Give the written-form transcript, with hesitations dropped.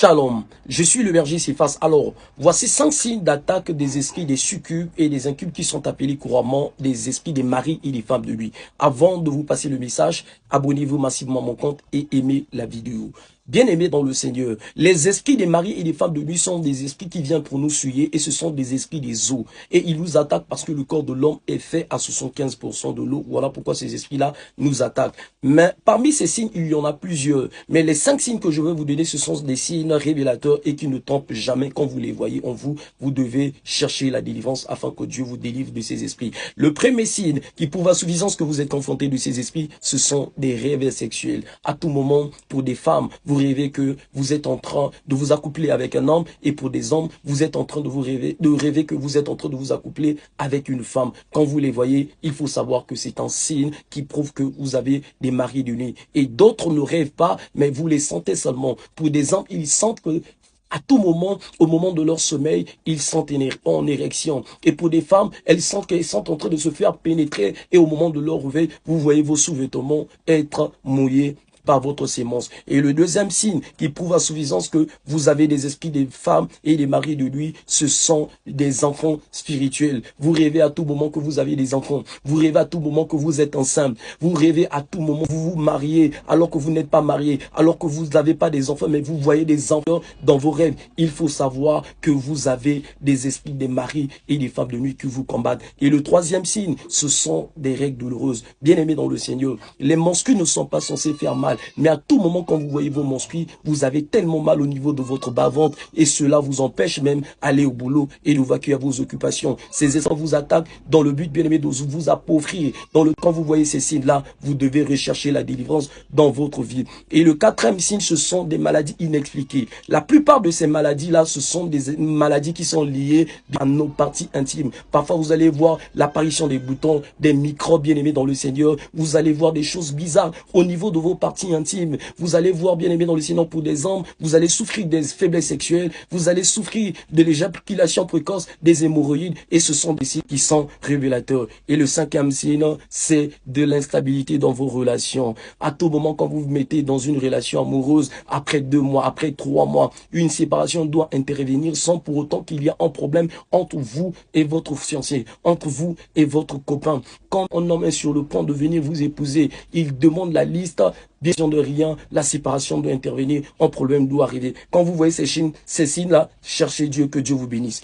Shalom, je suis le berger Cephas. Alors, voici 5 signes d'attaque des esprits des succubes et des incubes qui sont appelés couramment des esprits des maris et des femmes de lui. Avant de vous passer le message, abonnez-vous massivement à mon compte et aimez la vidéo. Bien-aimés dans le Seigneur, les esprits des maris et des femmes de lui sont des esprits qui viennent pour nous souiller et ce sont des esprits des eaux. Et ils nous attaquent parce que le corps de l'homme est fait à 75% de l'eau. Voilà pourquoi ces esprits-là nous attaquent. Mais parmi ces signes, il y en a plusieurs. Mais les 5 signes que je vais vous donner, ce sont des signes révélateurs et qui ne trompent jamais. Quand vous les voyez en vous, vous devez chercher la délivrance afin que Dieu vous délivre de ces esprits. Le premier signe qui prouve à suffisance que vous êtes confronté de ces esprits, ce sont des rêves sexuels. À tout moment, pour des femmes, vous rêvez que vous êtes en train de vous accoupler avec un homme, et pour des hommes, vous êtes en train de rêver que vous êtes en train de vous accoupler avec une femme. Quand vous les voyez, il faut savoir que c'est un signe qui prouve que vous avez des maris de nuit. Et d'autres ne rêvent pas, mais vous les sentez seulement. Pour des hommes, ils sentent que à tout moment, au moment de leur sommeil, ils sont en érection. Et pour des femmes, elles sentent qu'elles sont en train de se faire pénétrer. Et au moment de leur réveil, vous voyez vos sous-vêtements être mouillés par votre sémence. Et le deuxième signe qui prouve à suffisance que vous avez des esprits des femmes et des maris de lui, ce sont des enfants spirituels. Vous rêvez à tout moment que vous avez des enfants. Vous rêvez à tout moment que vous êtes enceinte. Vous rêvez à tout moment que vous vous mariez alors que vous n'êtes pas marié, alors que vous n'avez pas des enfants, mais vous voyez des enfants dans vos rêves. Il faut savoir que vous avez des esprits des maris et des femmes de nuit qui vous combattent. Et le troisième signe, ce sont des règles douloureuses. Bien-aimés dans le Seigneur, les menstrues ne sont pas censés faire mal. Mais à tout moment, quand vous voyez vos menstrues, vous avez tellement mal au niveau de votre bas-ventre et cela vous empêche même d'aller au boulot et de vaquer à vos occupations. Ces esprits vous attaquent dans le but, bien aimé, de vous appauvrir. Quand vous voyez ces signes-là, vous devez rechercher la délivrance dans votre vie. Et le quatrième signe, ce sont des maladies inexpliquées. La plupart de ces maladies-là, ce sont des maladies qui sont liées à nos parties intimes. Parfois, vous allez voir l'apparition des boutons, des microbes, bien aimés dans le Seigneur. Vous allez voir des choses bizarres au niveau de vos parties intime. Vous allez voir, bien aimé dans le Seigneur, pour des hommes, vous allez souffrir des faiblesses sexuelles, vous allez souffrir de l'éjaculation précoce, des hémorroïdes, et ce sont des signes qui sont révélateurs. Et le cinquième signe, c'est de l'instabilité dans vos relations. À tout moment, quand vous vous mettez dans une relation amoureuse, après 2 mois, après 3 mois, une séparation doit intervenir sans pour autant qu'il y ait un problème entre vous et votre fiancé, entre vous et votre copain. Quand un homme est sur le point de venir vous épouser, il demande la liste. Bien sûr de rien, la séparation doit intervenir, un problème doit arriver. Quand vous voyez ces signes-là, cherchez Dieu, que Dieu vous bénisse.